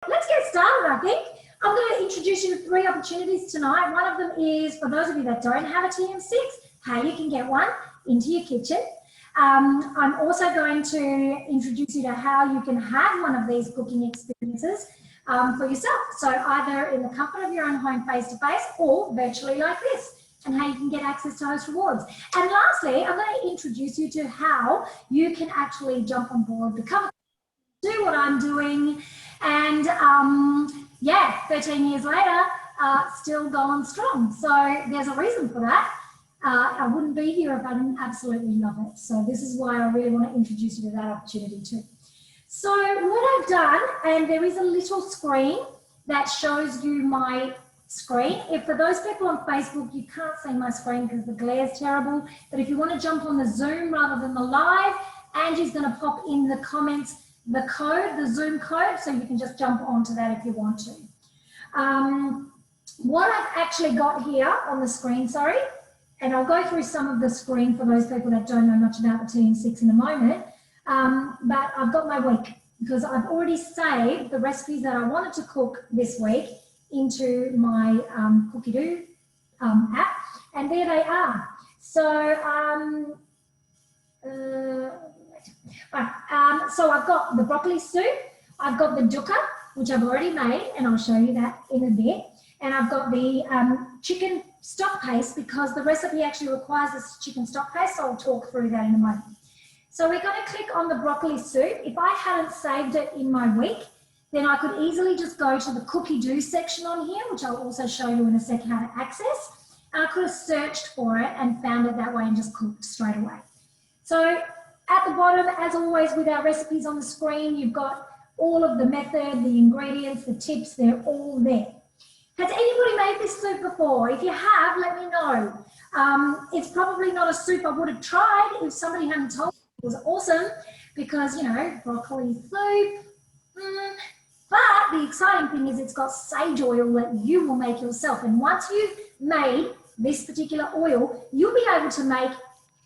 let's get started, I think. I'm going to introduce you to 3 opportunities tonight. One of them is, for those of you that don't have a TM6, how you can get one into your kitchen. I'm also going to introduce you to how you can have one of these cooking experiences for yourself. So either in the comfort of your own home face-to-face or virtually like this, and how you can get access to host rewards. And lastly, I'm going to introduce you to how you can actually jump on board, become do what I'm doing, and yeah, 13 years later, still going strong. So there's a reason for that. I wouldn't be here if I didn't absolutely love it. So this is why I really want to introduce you to that opportunity too. So what I've done, and there is a little screen that shows you my screen. If for those people on Facebook, you can't see my screen because the glare's terrible, but if you want to jump on the Zoom rather than the live, Angie's going to pop in the comments the code, the Zoom code, so you can just jump onto that if you want to. What I've actually got here on the screen, sorry, and I'll go through some of the screen for those people that don't know much about the TM6 in a moment, but I've got my week because I've already saved the recipes that I wanted to cook this week into my Cookidoo app, and there they are. So, so I've got the broccoli soup, I've got the dukkha, which I've already made, and I'll show you that in a bit. And I've got the chicken stock paste because the recipe actually requires this chicken stock paste, so I'll talk through that in a moment. So we're going to click on the broccoli soup. If I hadn't saved it in my week, then I could easily just go to the Cookidoo section on here, which I'll also show you in a sec how to access. And I could have searched for it and found it that way and just cooked straight away. So at the bottom, as always with our recipes on the screen, you've got all of the method, the ingredients, the tips, they're all there. Has anybody made this soup before? If you have, let me know. It's probably not a soup I would have tried if somebody hadn't told me it was awesome because, you know, broccoli soup. But the exciting thing is it's got sage oil that you will make yourself. And once you've made this particular oil, you'll be able to make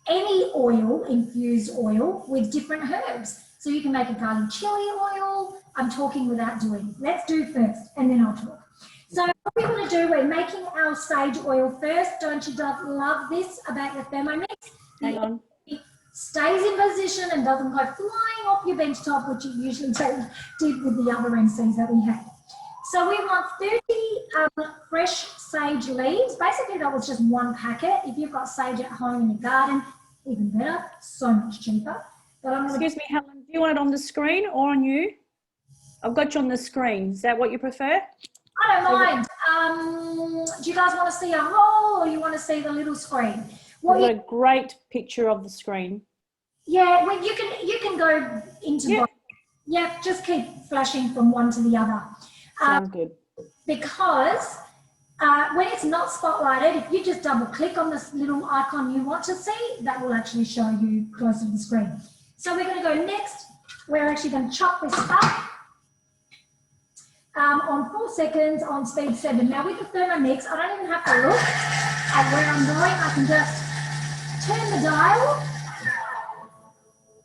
any oil, infused oil, with different herbs. So you can make a garlic chili oil. I'm talking without doing. Let's do first, and then I'll talk. So what we're going to do, we're making our sage oil first. Don't you love this about your Thermomix? Hang on. It stays in position and doesn't go flying off your bench top, which you usually did with the other MCs that we had. So we want 30 fresh sage leaves. Basically, that was just 1 packet. If you've got sage at home in your garden, even better, so much cheaper. But I'm Excuse me, Helen, do you want it on the screen or on you? I've got you on the screen. Is that what you prefer? I don't mind. Do you guys want to see a whole or you want to see the little screen? We've got a great picture of the screen. Yeah, well, you can go into both. Yeah, just keep flashing from one to the other. Sounds good. Because when it's not spotlighted, if you just double click on this little icon you want to see, that will actually show you closer to the screen. So we're going to go next. We're actually going to chop this up on 4 seconds on speed 7. Now with the Thermomix, I don't even have to look at where I'm going. I can just turn the dial.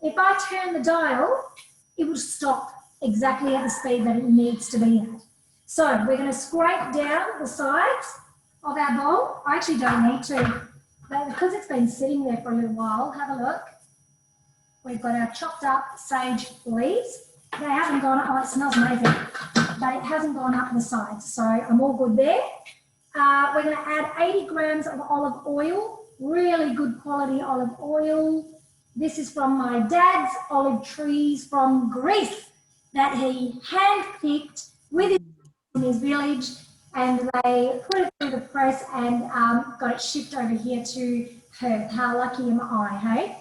If I turn the dial, it will stop exactly at the speed that it needs to be at. So we're going to scrape down the sides of our bowl. I actually don't need to, but because it's been sitting there for a little while, have a look. We've got our chopped up sage leaves. They haven't gone up, oh, it smells amazing, but it hasn't gone up the sides, so I'm all good there. We're going to add 80 grams of olive oil, really good quality olive oil. This is from my dad's olive trees from Greece that he hand-picked with his village, and they put it through the press and got it shipped over here to Perth. How lucky am I, hey?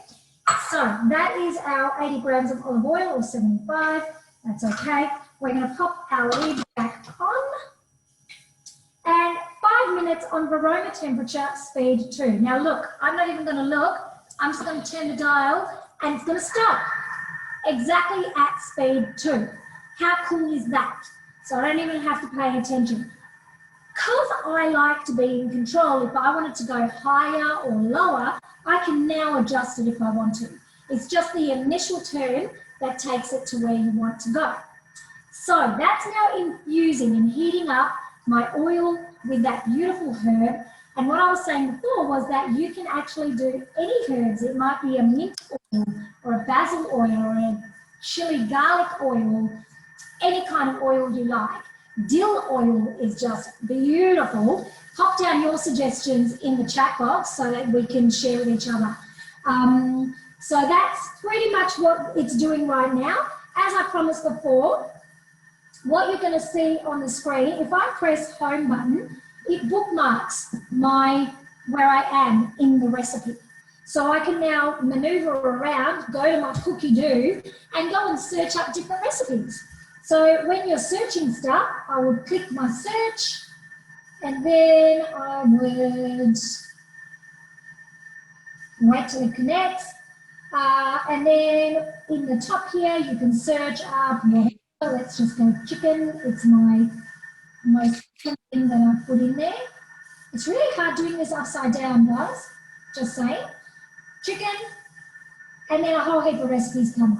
So that is our 80 grams of olive oil, or 75. That's okay. We're going to pop our lid back on. And 5 minutes on Varoma temperature, speed 2. Now look, I'm not even going to look. I'm just going to turn the dial and it's going to stop exactly at speed 2. How cool is that? So I don't even have to pay attention. Because I like to be in control, if I wanted to go higher or lower, I can now adjust it if I want to. It's just the initial turn that takes it to where you want to go. So that's now infusing and heating up my oil with that beautiful herb. And what I was saying before was that you can actually do any herbs. It might be a mint oil or a basil oil or a chili garlic oil, any kind of oil you like. Dill oil is just beautiful. Pop down your suggestions in the chat box so that we can share with each other. So that's pretty much what it's doing right now. As I promised before, what you're going to see on the screen, if I press home button, it bookmarks where I am in the recipe. So I can now maneuver around, go to my Cookidoo and go and search up different recipes. So when you're searching stuff, I would click my search and then I would wait till it connects. And then in the top here, you can search up, let's just go chicken. It's my most thing that I put in there. It's really hard doing this upside down, guys, just saying. Chicken, and then a whole heap of recipes come up.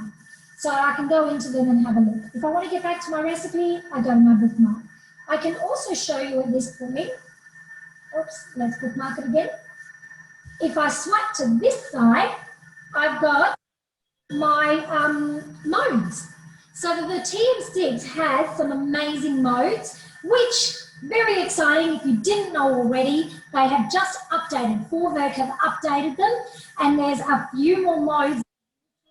So I can go into them and have a look. If I want to get back to my recipe, I go to my bookmark. I can also show you at this point, oops, let's bookmark it again. If I swipe to this side, I've got my modes. So the TM6 has some amazing modes, which very exciting. If you didn't know already, they have just updated. Vorwerk have updated them, and there's a few more modes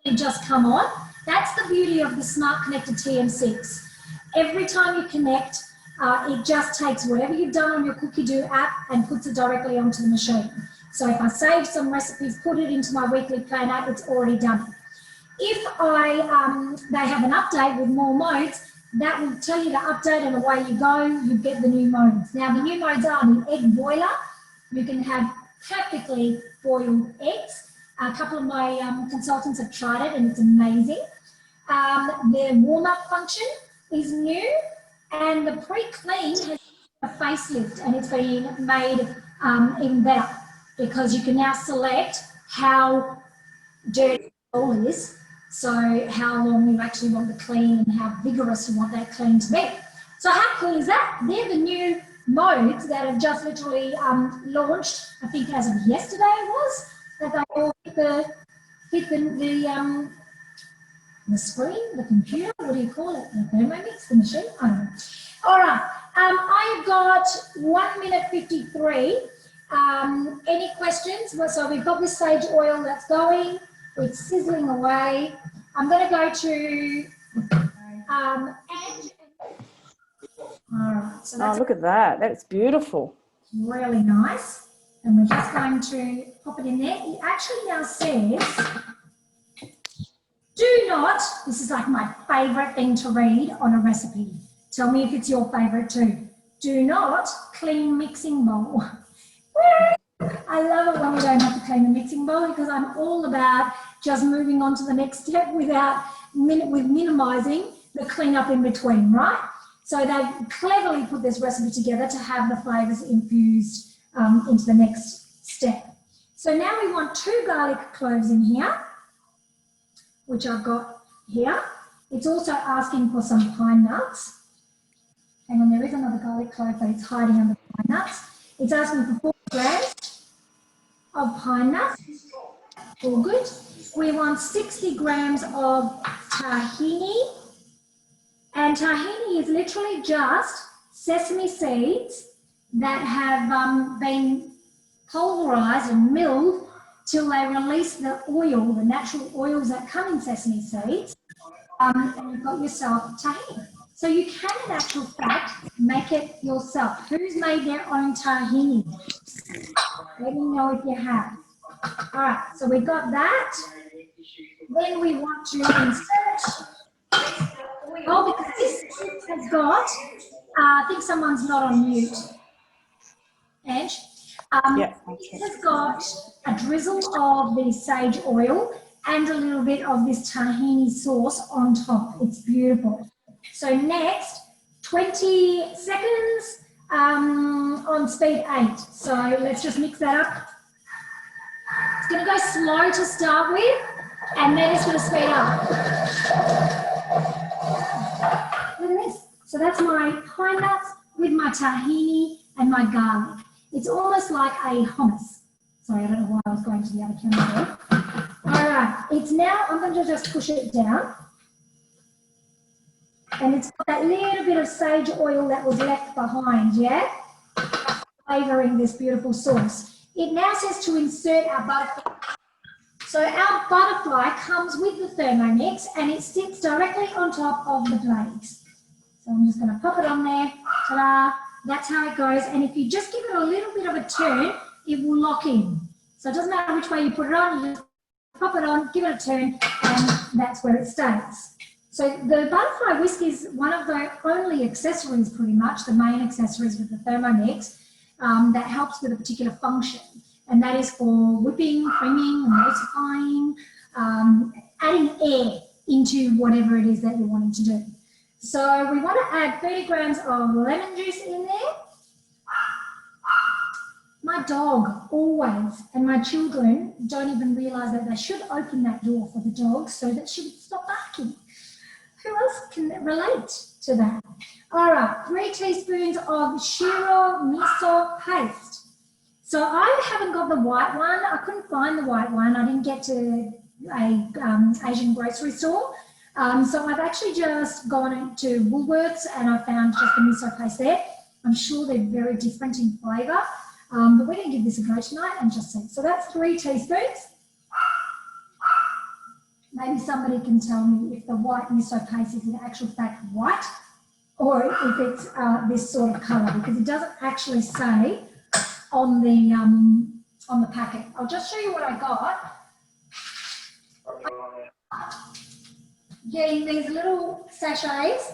that just come on. That's the beauty of the smart connected TM6. Every time you connect, it just takes whatever you've done on your Cookidoo app and puts it directly onto the machine. So if I save some recipes, put it into my weekly planner, it's already done. If they have an update with more modes, that will tell you to update and away you go, you get the new modes. Now the new modes are the egg boiler. You can have perfectly boiled eggs. A couple of my consultants have tried it and it's amazing. The warm-up function is new, and the pre-clean has a facelift, and it's been made even better because you can now select how dirty the bowl is, so how long you actually want the clean and how vigorous you want that clean to be. So how cool is that? They're the new modes that have just literally launched, I think as of yesterday it was, that they all hit the screen, the computer, what do you call it? The Thermomix, the machine? I don't know. All right, I've got 1 minute 53. Any questions? So we've got this sage oil that's going, it's sizzling away. I'm going to go to Ange. All right, so that's look at that. That's beautiful. really nice. And we're just going to pop it in there. It actually now says, do not, this is like my favorite thing to read on a recipe. Tell me if it's your favorite too. Do not clean mixing bowl. I love it when we don't have to clean the mixing bowl because I'm all about just moving on to the next step with minimizing the cleanup in between, right? So they've cleverly put this recipe together to have the flavors infused into the next step. So now we want 2 garlic cloves in here, which I've got here. It's also asking for some pine nuts. And then there is another garlic clove, but it's hiding under pine nuts. It's asking for 4 grams of pine nuts. All good. We want 60 grams of tahini. And tahini is literally just sesame seeds that have been pulverized and milled till they release the oil, the natural oils that come in sesame seeds, and you've got yourself tahini. So you can, in actual fact, make it yourself. Who's made their own tahini? Let me know if you have. All right, so we've got that. Then we want to insert, because this has got, I think someone's not on mute, Ange. This has got a drizzle of the sage oil and a little bit of this tahini sauce on top. It's beautiful. So next, 20 seconds on speed 8. So let's just mix that up. It's going to go slow to start with, and then it's going to speed up. Look at So that's my pine nuts with my tahini and my garlic. It's almost like a hummus. Sorry, I don't know why I was going to the other camera there. All right, it's now, I'm going to just push it down. And it's got that little bit of sage oil that was left behind, yeah? Flavouring this beautiful sauce. It now says to insert our butterfly. So our butterfly comes with the Thermomix and it sits directly on top of the blades. So I'm just going to pop it on there. Ta-da! That's how it goes. And if you just give it a little bit of a turn, it will lock in. So it doesn't matter which way you put it on, you just pop it on, give it a turn, and that's where it stays. So the butterfly whisk is one of the only accessories, pretty much, the main accessories with the Thermomix that helps with a particular function. And that is for whipping, creaming, emulsifying, adding air into whatever it is that you're wanting to do. So we want to add 30 grams of lemon juice in there. My dog always, and my children don't even realise that they should open that door for the dog so that she would stop barking. Who else can relate to that? All right, 3 teaspoons of shiro miso paste. So I haven't got the white one. I couldn't find the white one. I didn't get to a Asian grocery store. So I've actually just gone into Woolworths and I found just the miso paste there. I'm sure they're very different in flavour, but we're going to give this a go tonight and just see. So that's 3 teaspoons. Maybe somebody can tell me if the white miso paste is in actual fact white or if it's this sort of colour, because it doesn't actually say on the packet. I'll just show you what I got. Getting these little sachets,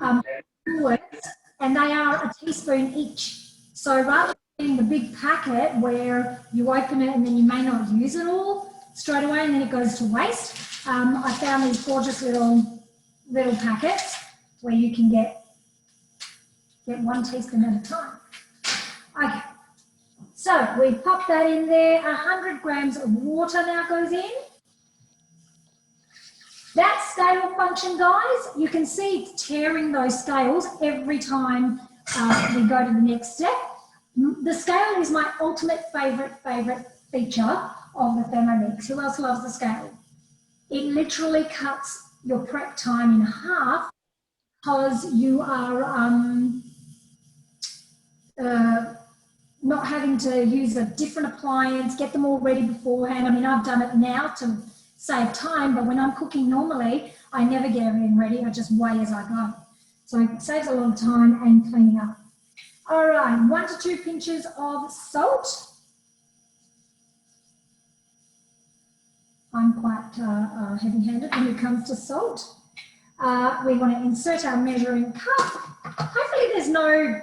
and they are a teaspoon each. So rather than getting the big packet where you open it and then you may not use it all straight away and then it goes to waste, I found these gorgeous little packets where you can get 1 teaspoon at a time. Okay, so we pop that in there. 100 grams of water now goes in. That scale function, guys, you can see it's tearing those scales every time we go to the next step. The scale is my ultimate favourite feature of the Thermomix. Who else loves the scale? It literally cuts your prep time in half because you are not having to use a different appliance, get them all ready beforehand. I mean, I've done it now to save time, but when I'm cooking normally, I never get everything ready. I just weigh as I go. So it saves a lot of time and cleaning up. All right, 1 to 2 pinches of salt. I'm quite heavy-handed when it comes to salt. We want to insert our measuring cup. Hopefully there's no,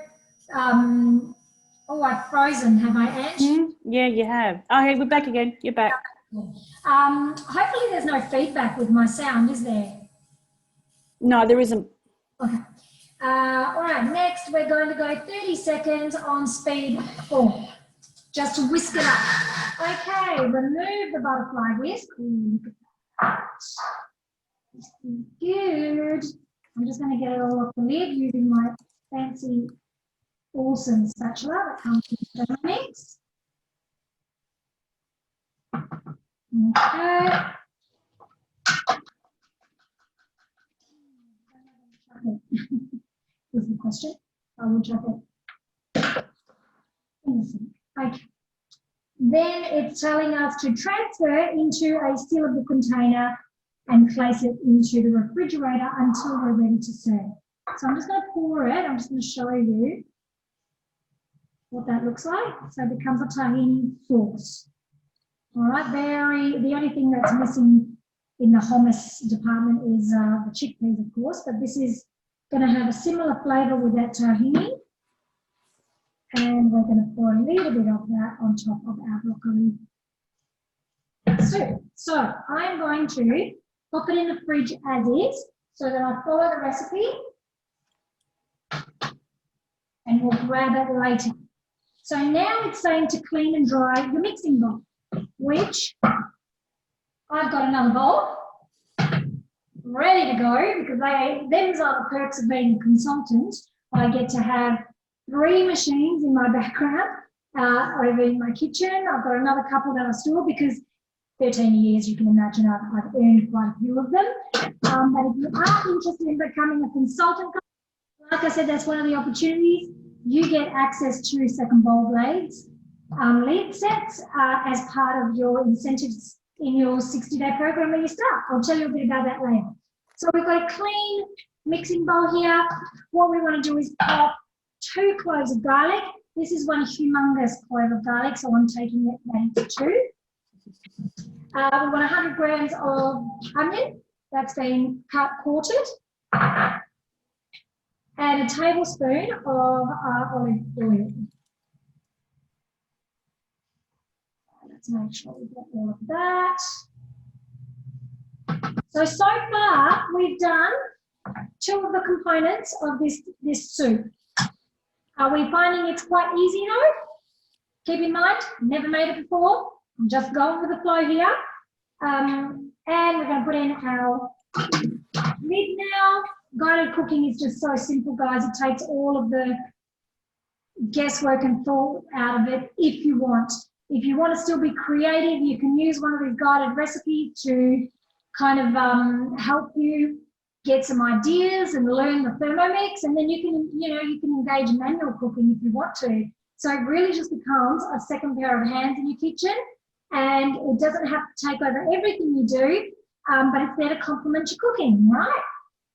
oh, I've frozen, have I, Ange? Yeah, you have. Oh, hey, we're back again. You're back. Hopefully there's no feedback with my sound, is there? No, there isn't. Okay. All right, next we're going to go 30 seconds on speed 4, just to whisk it up. Okay, remove the butterfly whisk. Look at that. This is good. I'm just going to get it all off the lid using my fancy, awesome spatula that comes with the Thermomix. Okay. Is the question. I will chuck it. Okay. Then it's telling us to transfer into a sealable container and place it into the refrigerator until we're ready to serve. So I'm just going to pour it. I'm just going to show you what that looks like. So it becomes a tahini sauce. All right, the only thing that's missing in the hummus department is the chickpeas, of course, but this is going to have a similar flavour with that tahini. And we're going to pour a little bit of that on top of our broccoli soup. So I'm going to pop it in the fridge as is so that I follow the recipe and we'll grab it later. So now it's saying to clean and dry your mixing bowl, which I've got another bowl. ready to go, because them's are the perks of being a consultant. I get to have 3 machines in my background over in my kitchen. I've got another couple that I store because 13 years, you can imagine I've earned quite a few of them. But if you are interested in becoming a consultant, like I said, that's one of the opportunities. You get access to second bowl blades, lead sets as part of your incentives in your 60-day program when you start. I'll tell you a bit about that later. So we've got a clean mixing bowl here. What we want to do is pop 2 cloves of garlic. This is one humongous clove of garlic, so I'm taking it into 2. We've got 100 grams of onion that's been quartered. And a tablespoon of olive oil. Let's make sure we get all of that. So far, we've done 2 of the components of this soup. Are we finding it's quite easy though? Keep in mind, never made it before. I'm just going with the flow here. And we're going to put in our lid now. Guided cooking is just so simple, guys. It takes all of the guesswork and thought out of it if you want. If you want to still be creative, you can use one of these guided recipes to kind of help you get some ideas and learn the Thermomix, and then you can engage in manual cooking if you want to. So it really just becomes a second pair of hands in your kitchen, and it doesn't have to take over everything you do, but it's there to complement your cooking, right?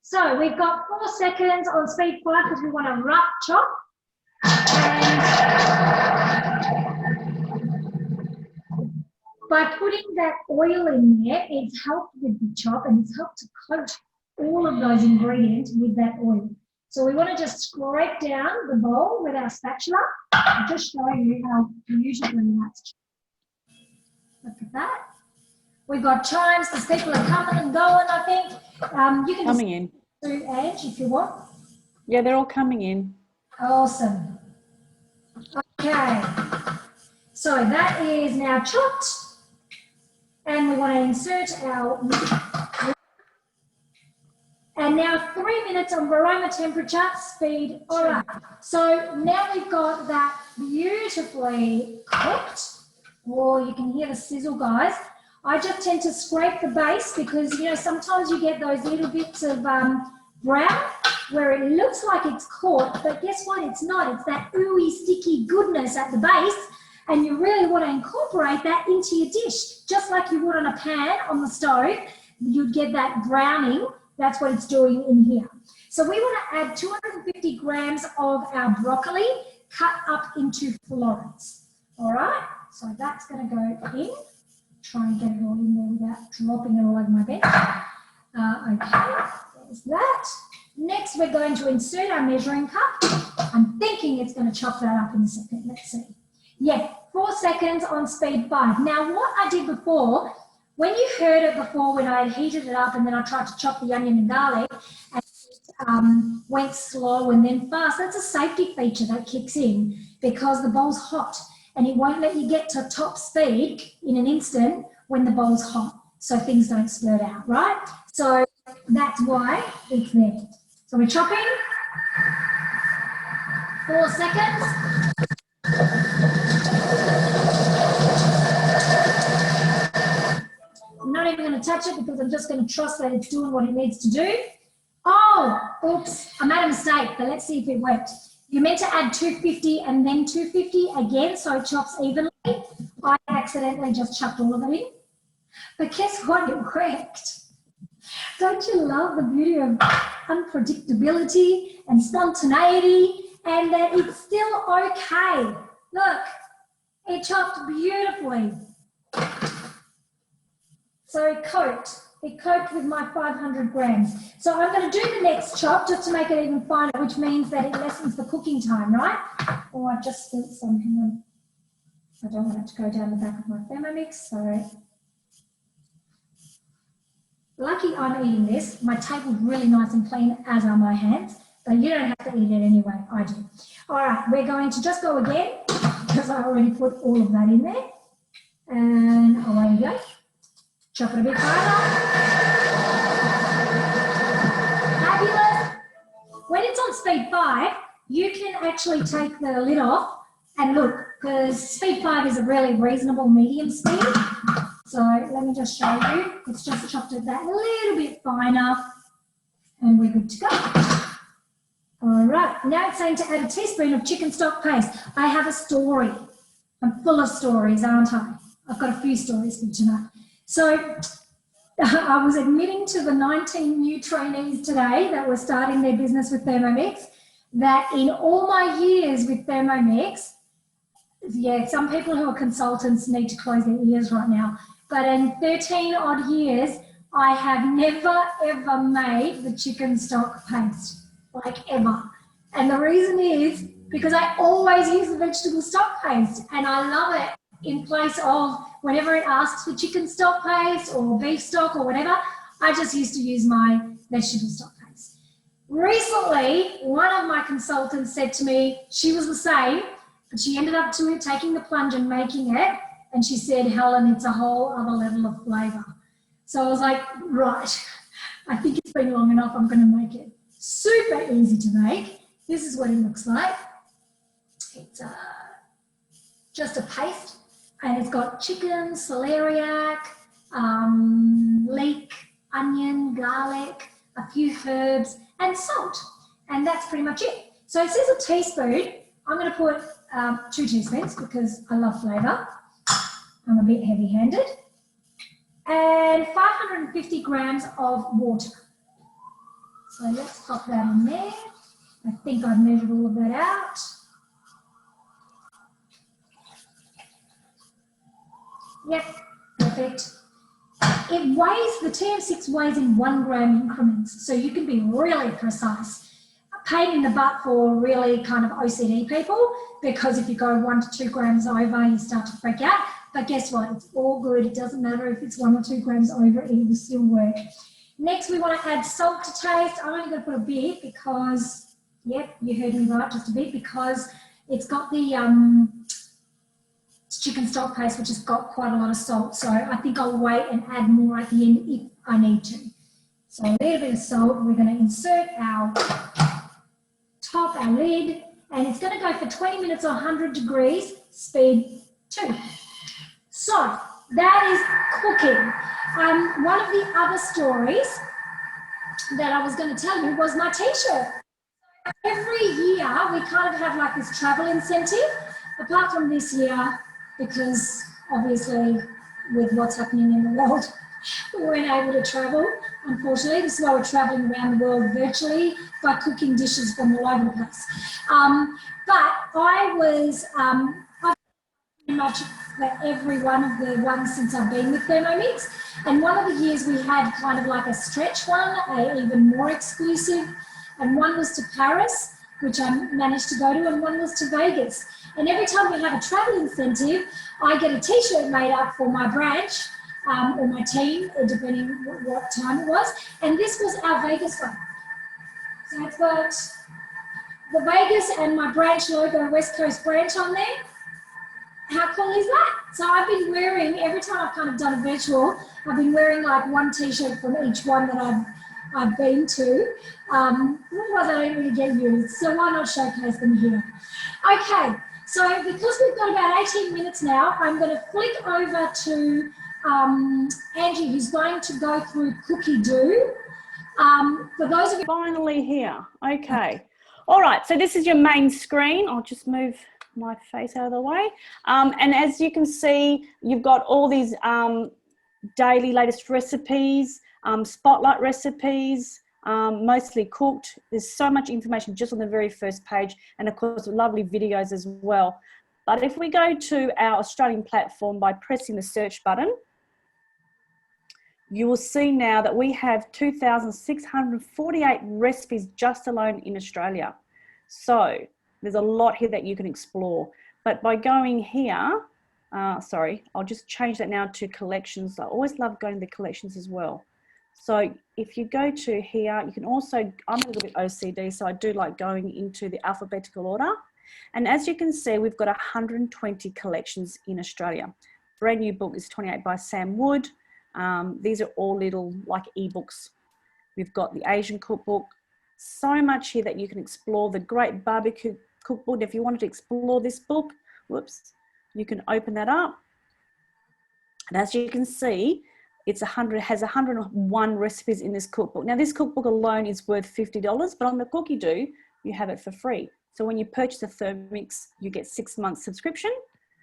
So we've got 4 seconds on speed 5 because we want to rough chop. And by putting that oil in there, it's helped with the chop and it's helped to coat all of those ingredients with that oil. So we want to just scrape down the bowl with our spatula. I'll just show you how usually that's. Look at that. We've got chimes because people are coming and going, I think. You can coming in. Do Ange if you want. Yeah, they're all coming in. Awesome. Okay. So that is now chopped. And we want to insert our... And now 3 minutes on varoma temperature, speed. All right. So now we've got that beautifully cooked. Oh, you can hear the sizzle, guys. I just tend to scrape the base because, you know, sometimes you get those little bits of brown where it looks like it's cooked, but guess what? It's not. It's that ooey, sticky goodness at the base, and you really want to incorporate that into your dish, just like you would on a pan on the stove. You'd get that browning. That's what it's doing in here. So we want to add 250 grams of our broccoli cut up into florets. All right? So that's going to go in. Try and get it all in there without dropping it all over my bed. Okay, there's that. Next, we're going to insert our measuring cup. I'm thinking it's going to chop that up in a second. Let's see. Yeah, 4 seconds on speed 5. Now, what I did before, when you heard it before when I had heated it up and then I tried to chop the onion and garlic and it went slow and then fast, that's a safety feature that kicks in because the bowl's hot. And it won't let you get to top speed in an instant when the bowl's hot, so things don't splurt out, right? So that's why it's there. So we're chopping. 4 seconds. I'm not even going to touch it because I'm just going to trust that it's doing what it needs to do. Oh, oops, I made a mistake, but let's see if it worked. You're meant to add 250 and then 250 again so it chops evenly. I accidentally just chucked all of it in. But guess what? It worked. Don't you love the beauty of unpredictability and spontaneity and that it's still okay? Look, it chopped beautifully. So it cooked with my 500 grams. So I'm going to do the next chop just to make it even finer, which means that it lessens the cooking time, right? Oh, I've just spilled some, hang on. I don't want it to go down the back of my Thermomix, so. Lucky I'm eating this. My table's really nice and clean, as are my hands, but you don't have to eat it anyway, I do. All right, we're going to just go again, because I already put all of that in there. And away we go. Chop it a bit harder. When it's on speed 5, you can actually take the lid off and look, because speed 5 is a really reasonable medium speed. So let me just show you. It's just chopped it that little bit finer and we're good to go. All right, now it's saying to add a teaspoon of chicken stock paste. I have a story. I'm full of stories, aren't I? I've got a few stories for tonight. So I was admitting to the 19 new trainees today that were starting their business with Thermomix that in all my years with Thermomix, yeah, some people who are consultants need to close their ears right now, but in 13 odd years, I have never ever made the chicken stock paste, like ever. And the reason is because I always use the vegetable stock paste and I love it in place of whenever it asks for chicken stock paste or beef stock or whatever, I just used to use my vegetable stock paste. Recently, one of my consultants said to me, she was the same, but she ended up taking the plunge and making it, and she said, Helen, it's a whole other level of flavour. So I was like, right, I think it's been long enough, I'm going to make it. Super easy to make. This is what it looks like. It's just a paste, and it's got chicken, celeriac, leek, onion, garlic, a few herbs, and salt. And that's pretty much it. So it says a teaspoon. I'm going to put 2 teaspoons because I love flavour. I'm a bit heavy-handed. And 550 grams of water. So let's pop that in there. I think I've measured all of that out. Yep, perfect. It weighs, the TM6 weighs in 1 gram increments, so you can be really precise. A pain in the butt for really kind of OCD people, because if you go 1 to 2 grams over, you start to freak out. But guess what? It's all good. It doesn't matter if it's 1 or 2 grams over, it will still work. Next, we want to add salt to taste. I'm only going to put a bit because, yep, you heard me right, just a bit, because it's got the chicken stock paste, which has got quite a lot of salt. So I think I'll wait and add more at the end if I need to. So a little bit of salt. We're going to insert our top, our lid, and it's going to go for 20 minutes or 100 degrees, speed 2. So that is cooking. One of the other stories that I was going to tell you was my t-shirt. Every year we kind of have like this travel incentive, apart from this year, because obviously with what's happening in the world, we weren't able to travel, unfortunately. This is why we're traveling around the world virtually by cooking dishes from all over the place. But I was, I've pretty much for every one of the ones since I've been with Thermomix. And one of the years we had kind of like a stretch one, even more exclusive. And one was to Paris, which I managed to go to, and one was to Vegas. And every time we have a travel incentive, I get a t-shirt made up for my branch or my team, or depending what time it was. And this was our Vegas one. So it's got the Vegas and my branch logo, West Coast branch on there. How cool is that? So I've been wearing, every time I've kind of done a virtual, I've been wearing like one t-shirt from each one that I've been to. Otherwise I don't really get used, so why not showcase them here? Okay, so because we've got about 18 minutes now, I'm going to flick over to Angie, who's going to go through Cookidoo. For those of you finally here, okay. All right, so this is your main screen. I'll just move my face out of the way. And as you can see, you've got all these daily latest recipes, spotlight recipes, mostly cooked. There's so much information just on the very first page, and of course lovely videos as well. But if we go to our Australian platform by pressing the search button, you will see now that we have 2,648 recipes just alone in Australia. So there's a lot here that you can explore. But by going here, sorry, I'll just change that now to collections. I always love going to the collections as well. So if you go to here, you can also, I'm a little bit OCD, so I do like going into the alphabetical order. And as you can see, we've got 120 collections in Australia. Brand new book is 28 by Sam Wood. These are all little like ebooks. We've got the Asian cookbook, So much here that you can explore. The Great Barbecue Cookbook. If you wanted to explore this book, whoops, you can open that up. And as you can see, has 101 recipes in this cookbook. Now this cookbook alone is worth $50, but on the Cookidoo, you have it for free. So when you purchase a Thermomix, you get 6 months subscription.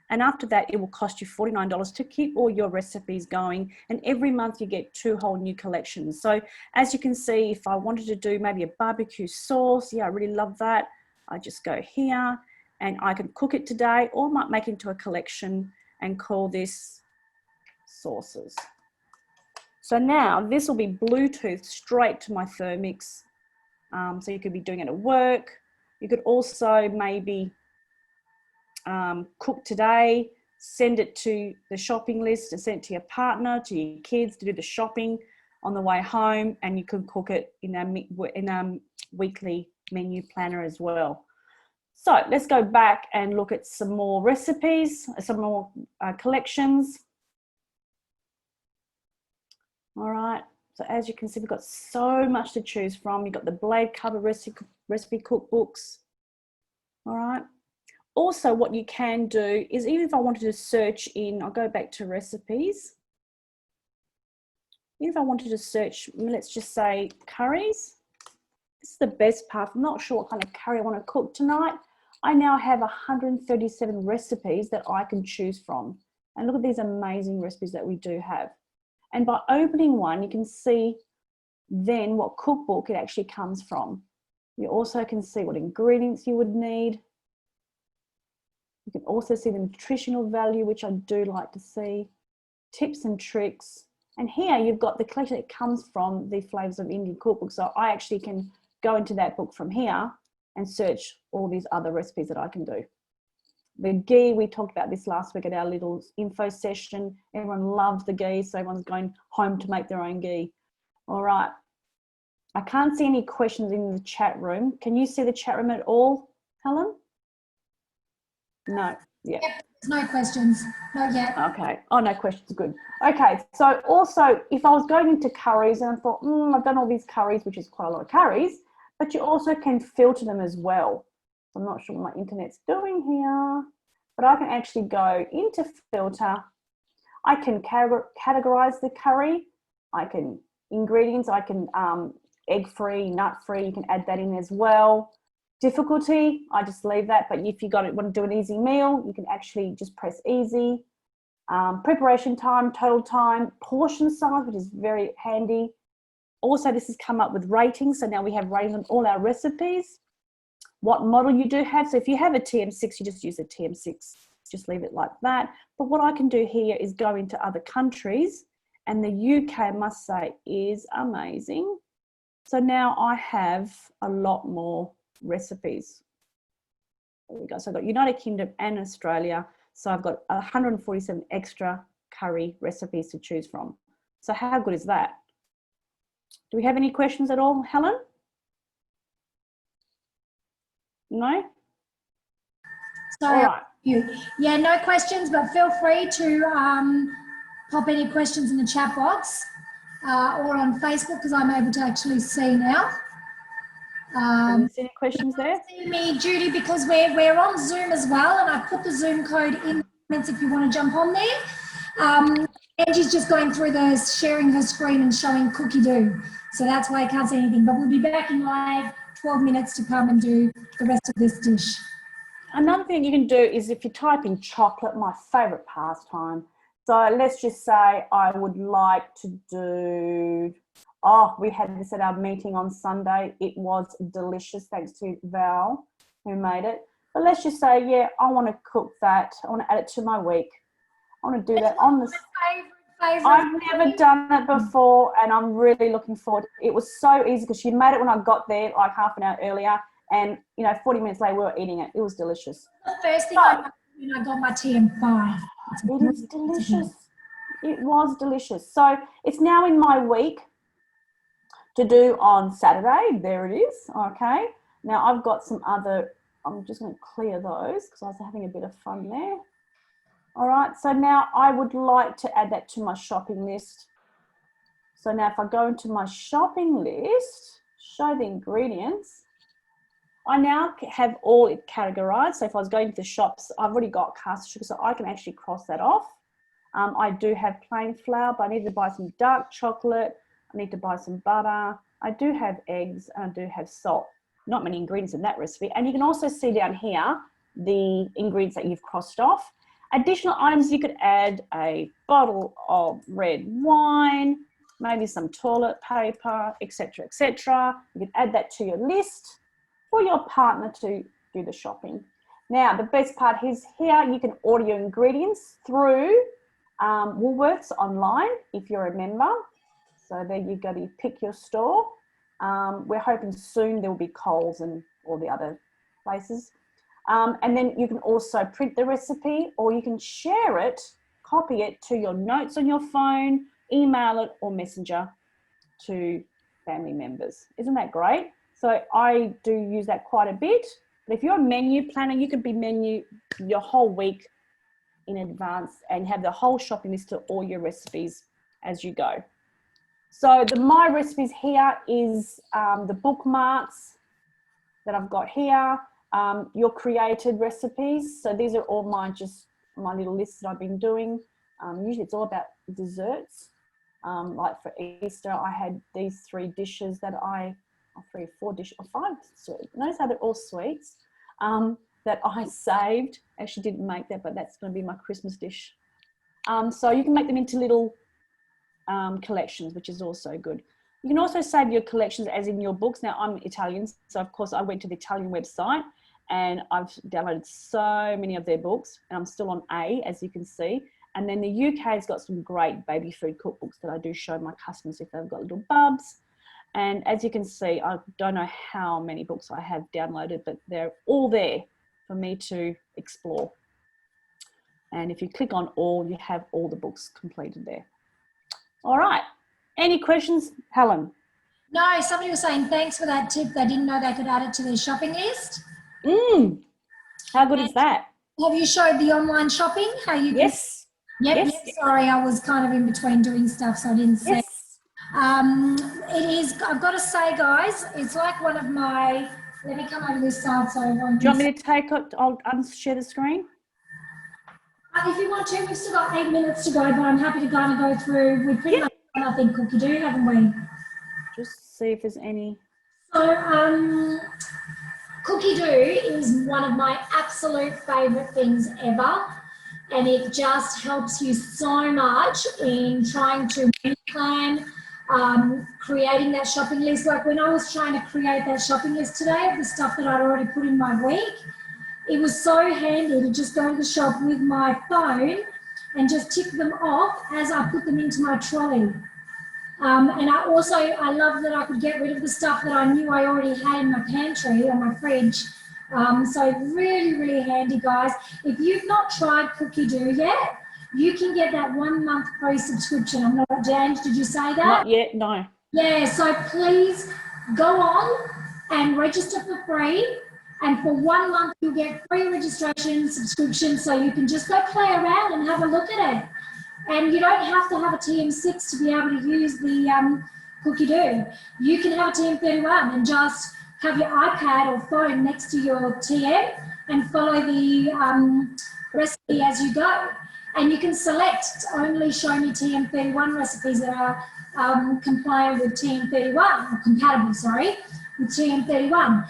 And after that, it will cost you $49 to keep all your recipes going. And every month you get 2 whole new collections. So as you can see, if I wanted to do maybe a barbecue sauce, yeah, I really love that. I just go here and I can cook it today, or I might make it into a collection and call this sauces. So now this will be Bluetooth straight to my Thermix. So you could be doing it at work. You could also maybe cook today, send it to the shopping list and send it to your partner, to your kids to do the shopping on the way home, and you can cook it in a weekly menu planner as well. So let's go back and look at some more recipes, some more collections. All right, so as you can see, we've got so much to choose from. You've got the blade cover recipe cookbooks. All right. Also, what you can do is, even if I wanted to search in, I'll go back to recipes. If I wanted to search, let's just say curries. This is the best part. I'm not sure what kind of curry I want to cook tonight. I now have 137 recipes that I can choose from. And look at these amazing recipes that we do have. And by opening one, you can see then what cookbook it actually comes from. You also can see what ingredients you would need. You can also see the nutritional value, which I do like to see, tips and tricks. And here you've got the collection that comes from the Flavors of Indian Cookbook. So I actually can go into that book from here and search all these other recipes that I can do. The ghee, we talked about this last week at our little info session. Everyone loves the ghee, so everyone's going home to make their own ghee. All right. I can't see any questions in the chat room. Can you see the chat room at all, Helen? No, yeah. Yep, no questions, not yet. Okay, oh, no questions, good. Okay, so also, if I was going into curries and I thought, I've done all these curries, which is quite a lot of curries, but you also can filter them as well. I'm not sure what my internet's doing here, but I can actually go into filter. I can categorize the curry. I can ingredients, I can egg-free, nut-free, you can add that in as well. Difficulty, I just leave that, but if you want to do an easy meal, you can actually just press easy. Preparation time, total time, portion size, which is very handy. Also, this has come up with ratings, so now we have ratings on all our recipes. What model you do have, so if you have a TM6, you just use a TM6, just leave it like that. But what I can do here is go into other countries, and the UK, I must say, is amazing. So now I have a lot more recipes. There we go. So I've got United Kingdom and Australia. So I've got 147 extra curry recipes to choose from. So how good is that? Do we have any questions at all, Helen? No? Sorry, all right. Yeah, no questions, but feel free to pop any questions in the chat box or on Facebook, because I'm able to actually see now. Any questions there? See me, Judy, because we're on Zoom as well, and I put the Zoom code in the comments if you want to jump on there. Angie's just going through sharing her screen and showing Cookidoo, so that's why I can't see anything. But we'll be back in live 12 minutes to come and do the rest of this dish. Another thing you can do is, if you type in chocolate, my favourite pastime. So let's just say I would like to do, we had this at our meeting on Sunday. It was delicious, thanks to Val who made it. But let's just say, yeah, I want to cook that. I want to add it to my week. I want to do that on the favorite. I've never done it before, and I'm really looking forward. It was so easy because she made it when I got there, like half an hour earlier, and 40 minutes later we were eating it. It was delicious. The first thing I did when I got my TM5. It was delicious. It was delicious. So it's now in my week to do on Saturday. There it is. Okay. Now I've got some other, I'm just going to clear those because I was having a bit of fun there. All right. So now I would like to add that to my shopping list. So now if I go into my shopping list, show the ingredients, I now have all it categorized. So if I was going to the shops, I've already got caster sugar, so I can actually cross that off. I do have plain flour, but I need to buy some dark chocolate. I need to buy some butter. I do have eggs and I do have salt. Not many ingredients in that recipe. And you can also see down here the ingredients that you've crossed off. Additional items, you could add a bottle of red wine, maybe some toilet paper, etc., etc. You could add that to your list for your partner to do the shopping. Now, the best part is here, you can order your ingredients through Woolworths online if you're a member. So there you go, you pick your store. We're hoping soon there will be Coles and all the other places. And then you can also print the recipe, or you can share it, copy it to your notes on your phone, email it or messenger to family members. Isn't that great? So I do use that quite a bit. But if you're a menu planner, you could be menu your whole week in advance and have the whole shopping list to all your recipes as you go. So the My Recipes here is the bookmarks that I've got here, your created recipes. So these are all my little lists that I've been doing. Usually it's all about desserts. Like for Easter, I had these 3 dishes that or 4 dishes, or 5 sweets. Notice how they're all sweets that I saved. Actually didn't make that, but that's going to be my Christmas dish. So you can make them into little collections, which is also good. You can also save your collections as in your books. Now I'm Italian, so of course I went to the Italian website and I've downloaded so many of their books, and I'm still on A, as you can see. And then the UK has got some great baby food cookbooks that I do show my customers if they've got little bubs. And as you can see, I don't know how many books I have downloaded, but they're all there for me to explore. And if you click on all, you have all the books completed there. All right. Any questions, Helen? No, somebody was saying thanks for that tip. They didn't know they could add it to their shopping list. How good is that? Have you showed the online shopping? How you Yes. Yep, Yes. yep. Sorry, I was kind of in between doing stuff, so I didn't see. Yes. It is, I've got to say, guys, it's like one of my, let me come over this side so everyone can. Do you want me to take it? I'll unshare the screen. If you want to, we've still got 8 minutes to go, but I'm happy to kind of go through. We've pretty much done, I think, Cookidoo, haven't we? Just see if there's any. So, Cookidoo is one of my absolute favourite things ever, and it just helps you so much in trying to plan, creating that shopping list. Like when I was trying to create that shopping list today of the stuff that I'd already put in my week, it was so handy to just go to the shop with my phone and just tick them off as I put them into my trolley. And I love that I could get rid of the stuff that I knew I already had in my pantry or my fridge. So really, really handy, guys. If you've not tried Cookidoo yet, you can get that 1 month free subscription. I'm not, James, did you say that? Not yet, no. Yeah, so please go on and register for free. And for 1 month, you'll get free registration subscription, so you can just go play around and have a look at it. And you don't have to have a TM6 to be able to use the Cookidoo. You can have a TM31 and just have your iPad or phone next to your TM and follow the recipe as you go. And you can select only show me TM31 recipes that are compliant with TM31, or compatible, sorry, with TM31.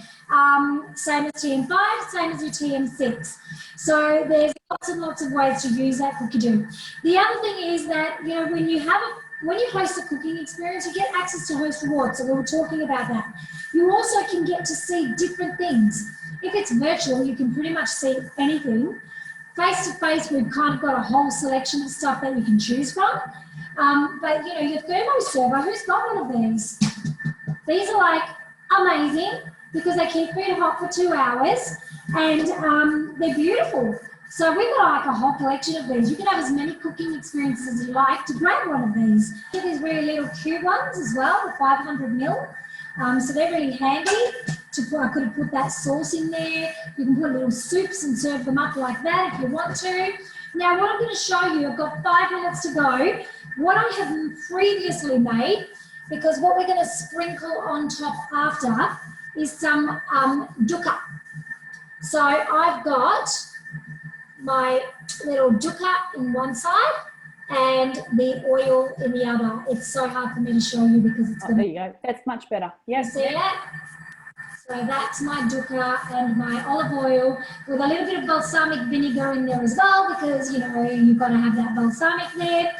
Same as TM5, same as your TM6. So there's lots and lots of ways to use that Cookidoo. The other thing is that, you know, when you host a cooking experience, you get access to host rewards. So we were talking about that. You also can get to see different things. If it's virtual, you can pretty much see anything. Face-to-face, we've kind of got a whole selection of stuff that you can choose from. But, you know, your thermo server, who's got one of these? These are like amazing because they keep food hot for 2 hours and they're beautiful. So we've got like a whole collection of these. You can have as many cooking experiences as you like to grab one of these. These really little cute ones as well, the 500 ml. So they're really handy. I could have put that sauce in there. You can put little soups and serve them up like that if you want to. Now what I'm going to show you, I've got 5 minutes to go. What I have previously made because what we're going to sprinkle on top after is some dukkha. So I've got my little dukkha in one side and the oil in the other. It's so hard for me to show you because it's there you go. That's much better. Yes. See that? So that's my dukkha and my olive oil with a little bit of balsamic vinegar in there as well, because, you know, you've got to have that balsamic there.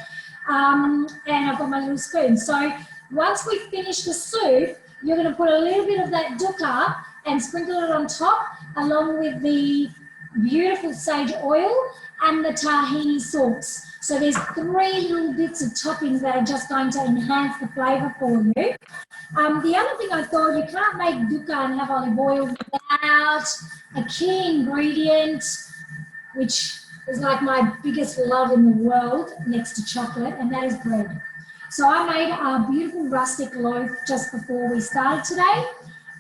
And I've got my little spoon. So once we finish the soup, you're going to put a little bit of that dukkha and sprinkle it on top, along with the beautiful sage oil and the tahini sauce. So there's 3 little bits of toppings that are just going to enhance the flavour for you. The other thing I thought, you can't make dukkha and have olive oil without a key ingredient, which is like my biggest love in the world next to chocolate, and that is bread. So I made a beautiful rustic loaf just before we started today.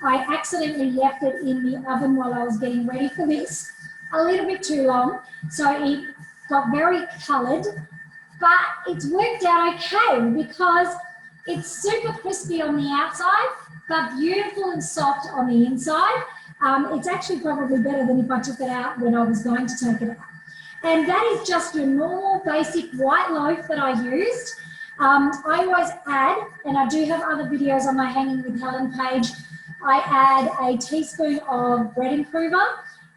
I accidentally left it in the oven while I was getting ready for this, a little bit too long, so it got very coloured, but it's worked out okay because it's super crispy on the outside, but beautiful and soft on the inside. It's actually probably better than if I took it out when I was going to take it out. And that is just your normal basic white loaf that I used. I always add, and I do have other videos on my Hanging with Helen page, I add a teaspoon of bread improver.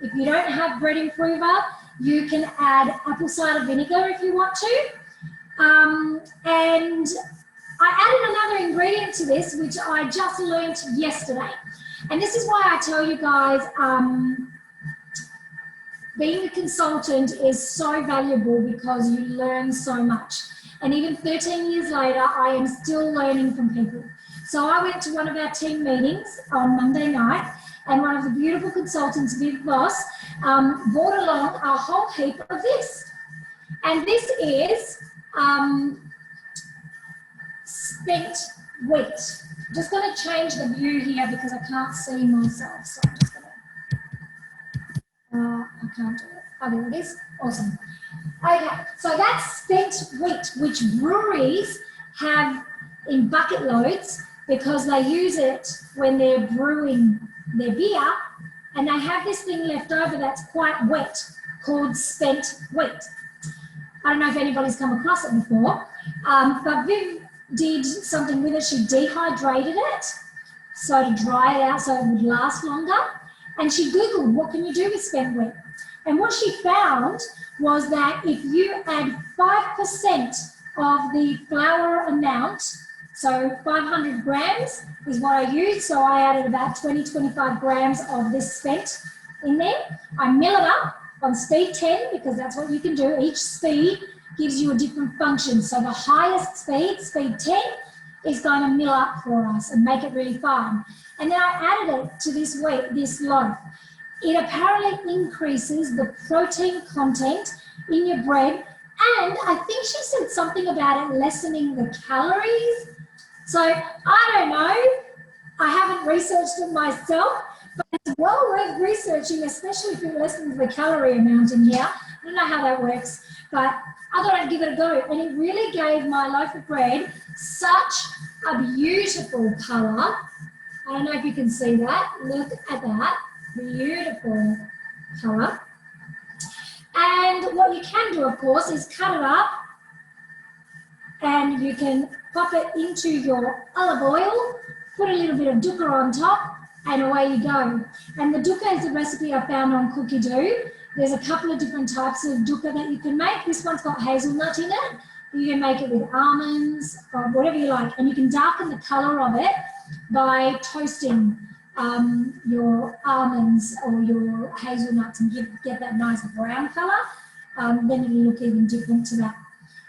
If you don't have bread improver, you can add apple cider vinegar if you want to. And I added another ingredient to this, which I just learnt yesterday. And this is why I tell you guys, being a consultant is so valuable because you learn so much. And even 13 years later, I am still learning from people. So I went to one of our team meetings on Monday night, and one of the beautiful consultants, Viv Voss, brought along a whole heap of this. And this is spent wheat. I'm just going to change the view here because I can't see myself. So I'm just going to, I can't do it. Oh, there it is. Awesome. Okay, so that's spent wheat, which breweries have in bucket loads because they use it when they're brewing their beer, and they have this thing left over that's quite wet called spent wheat. I don't know if anybody's come across it before, but Viv did something with it. She dehydrated it so to dry it out so it would last longer, and she Googled what can you do with spent wheat, and what she found was that if you add 5% of the flour amount, so 500 grams is what I used, so I added about 20-25 grams of this spent in there. I mill it up on speed 10 because that's what you can do. Each speed gives you a different function. So the highest speed, speed 10, is going to mill up for us and make it really fine. And then I added it to this loaf. It apparently increases the protein content in your bread, and I think she said something about it lessening the calories. So I don't know, I haven't researched it myself, but it's well worth researching, especially if it lessens the calorie amount in here. I don't know how that works, but I thought I'd give it a go, and it really gave my loaf of bread such a beautiful colour. I don't know if you can see that. Look at that. Beautiful colour. And what you can do, of course, is cut it up, and you can pop it into your olive oil, put a little bit of dukkha on top, and away you go. And the dukkha is a recipe I found on Cookidoo. There's a couple of different types of dukkha that you can make. This one's got hazelnut in it. You can make it with almonds or whatever you like, and you can darken the colour of it by toasting your almonds or your hazelnuts and get that nice brown colour. Then it'll look even different to that.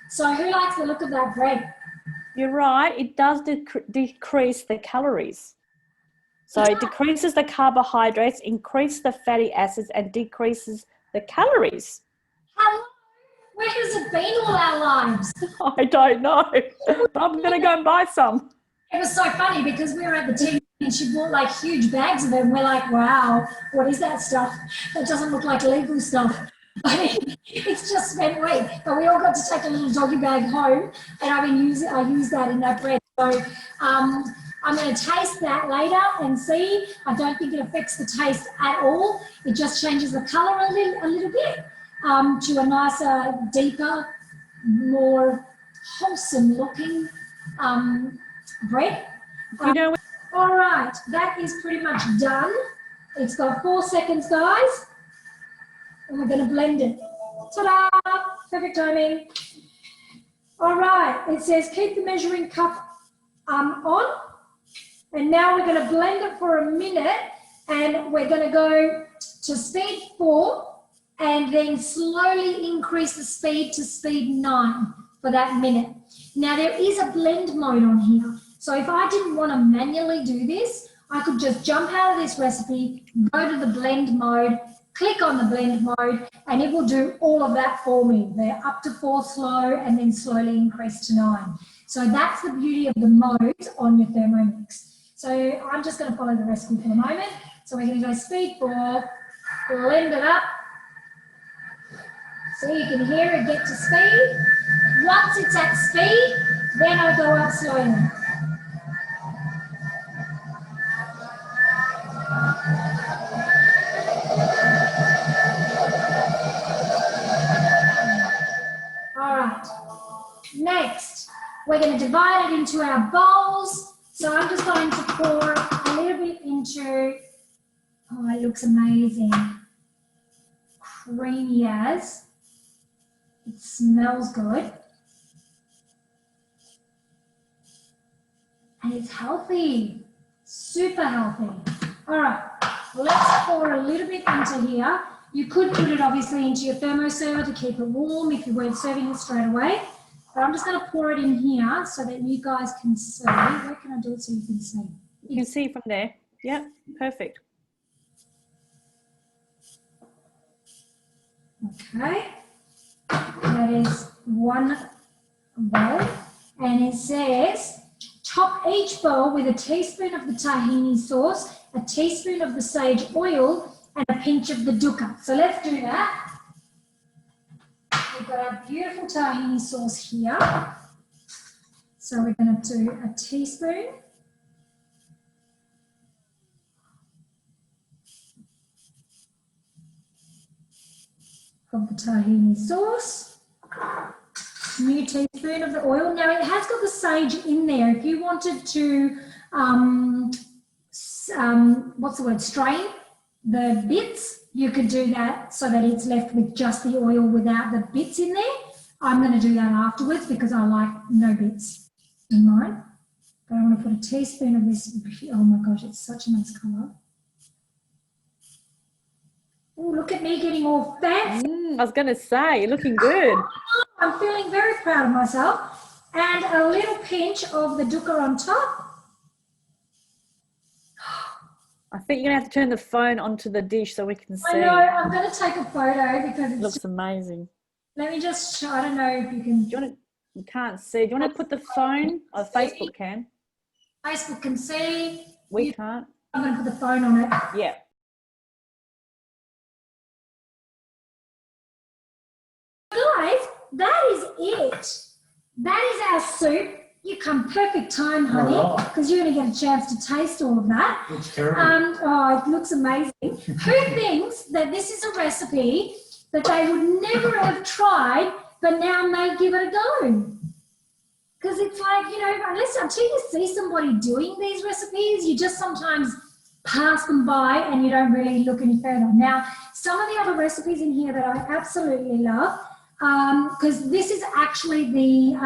So who likes the look of that bread? You're right, it does decrease the calories. So it decreases the carbohydrates, increases the fatty acids, and decreases the calories. Hello, where has it been all our lives? I don't know, but I'm going to go and buy some. It was so funny because we were at the team and she bought like huge bags of it, and we're like, wow, what is that stuff? That doesn't look like legal stuff. It's just spent wheat. But we all got to take a little doggy bag home, and I use that in that bread. So I'm going to taste that later and see. I don't think it affects the taste at all. It just changes the colour a little bit to a nicer, deeper, more wholesome looking bread. You know, All right, that is pretty much done. It's got 4 seconds, guys. And we're going to blend it. Ta-da! Perfect timing. All right, it says keep the measuring cup on. And now we're going to blend it for a minute, and we're going to go to speed 4 and then slowly increase the speed to speed 9 for that minute. Now there is a blend mode on here. So if I didn't want to manually do this, I could just jump out of this recipe, go to the blend mode, click on the blend mode, and it will do all of that for me. They're up to 4 slow and then slowly increase to 9. So that's the beauty of the modes on your Thermomix. So I'm just going to follow the recipe for the moment. So we're going to go speed 4, blend it up. So you can hear it get to speed. Once it's at speed, then I'll go up slowly. All right. Next, we're going to divide it into our bowls. So I'm just going to pour a little bit into, oh, it looks amazing. Creamy as. It smells good. And it's healthy, super healthy. All right, let's pour a little bit into here. You could put it obviously into your thermoserver to keep it warm if you weren't serving it straight away. But I'm just going to pour it in here so that you guys can see. Where can I do it so you can see? you can see from there. Yep, perfect. Okay, that is one bowl. And it says, top each bowl with a teaspoon of the tahini sauce, a teaspoon of the sage oil, and a pinch of the dukkha. So let's do that. We've got our beautiful tahini sauce here. So we're going to do a teaspoon. Of the tahini sauce. New teaspoon of the oil. Now it has got the sage in there. If you wanted to, what's the word, strain the bits, you could do that so that it's left with just the oil without the bits in there. I'm going to do that afterwards because I like no bits in mine. But I want to put a teaspoon of this. Oh my gosh, it's such a nice colour. Oh, look at me getting all fancy. I was going to say, you're looking good. I'm feeling very proud of myself. And a little pinch of the dukkha on top. I think you're going to have to turn the phone onto the dish so we can see. I know, I'm going to take a photo because it looks amazing. Let me just show, I don't know if you can. Do you want to, you can't see. Do you want to put the phone, or Facebook can? Facebook can see. We can't. I'm going to put the phone on it. Yeah. Guys, that is it. That is our soup. You come perfect time, honey, because you're going to get a chance to taste all of that. It's terrible. Oh, it looks amazing. Who thinks that this is a recipe that they would never have tried, but now may give it a go? Because it's like, you know, until you see somebody doing these recipes, you just sometimes pass them by and you don't really look any further. Now, some of the other recipes in here that I absolutely love, because this is actually the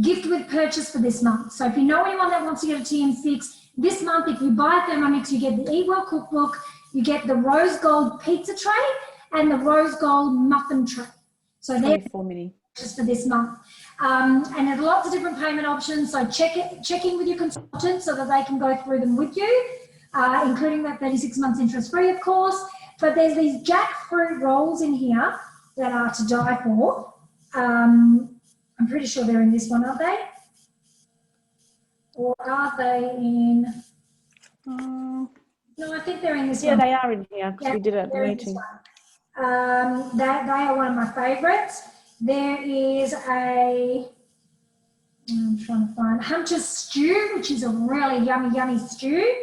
gift with purchase for this month. So if you know anyone that wants to get a TM6, this month if you buy Thermomix, you get the Eat Well cookbook, you get the rose gold pizza tray and the rose gold muffin tray. So they're just for this month. And there's lots of different payment options, so check in with your consultant so that they can go through them with you, including that 36 months interest free, of course. But there's these jackfruit rolls in here that are to die for. I'm pretty sure they're in this one, aren't they? Or are they in? No, I think they're in this one. Yeah, they are in here because we did it at the meeting. They are one of my favourites. There is a I'm trying to find Hunter's stew, which is a really yummy, yummy stew.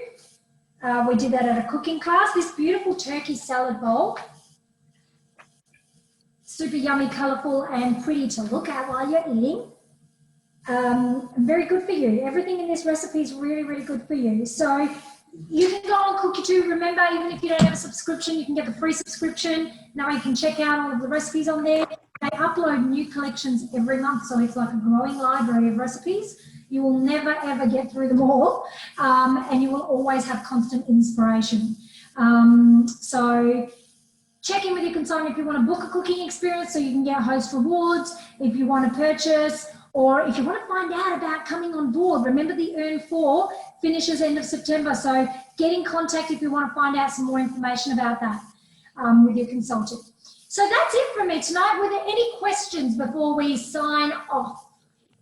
We did that at a cooking class. This beautiful turkey salad bowl. Super yummy, colourful, and pretty to look at while you're eating. Very good for you. Everything in this recipe is really, really good for you. So you can go on Cookidoo. Remember, even if you don't have a subscription, you can get the free subscription. Now you can check out all of the recipes on there. They upload new collections every month, so it's like a growing library of recipes. You will never, ever get through them all, and you will always have constant inspiration. So check in with your consultant if you want to book a cooking experience so you can get host rewards, if you want to purchase, or if you want to find out about coming on board. Remember, the Earn 4 finishes end of September, so get in contact if you want to find out some more information about that with your consultant. So that's it from me tonight. Were there any questions before we sign off?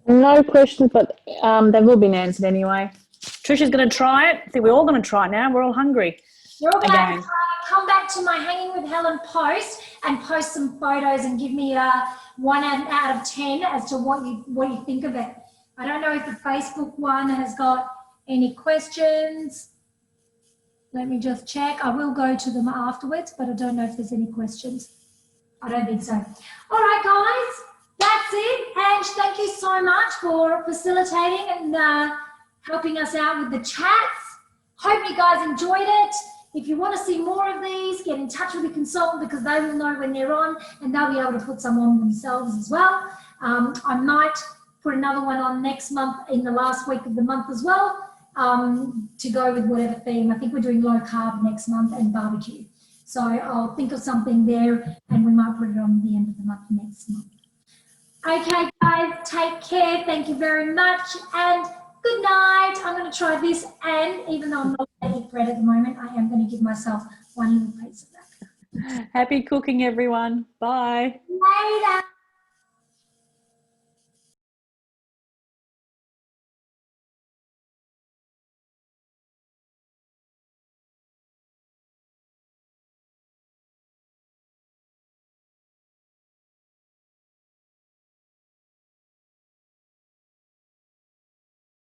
No questions, but they will be answered anyway. Trisha's going to try it. I think we're all going to try it now. We're all hungry. You're all going to have to come back to my Hanging with Helen post and post some photos and give me a 1 out of 10 as to what you think of it. I don't know if the Facebook one has got any questions. Let me just check. I will go to them afterwards, but I don't know if there's any questions. I don't think so. All right, guys, that's it. Ange, thank you so much for facilitating and helping us out with the chats. Hope you guys enjoyed it. If you want to see more of these, get in touch with your consultant because they will know when they're on and they'll be able to put some on themselves as well. I might put another one on next month in the last week of the month as well to go with whatever theme. I think we're doing low carb next month and barbecue. So I'll think of something there and we might put it on the end of the month next month. Okay, guys, take care. Thank you very much and good night. I'm going to try this, and even though I'm not going to eat bread at the moment, I am going to give myself one little piece of that. Happy cooking, everyone. Bye. Later.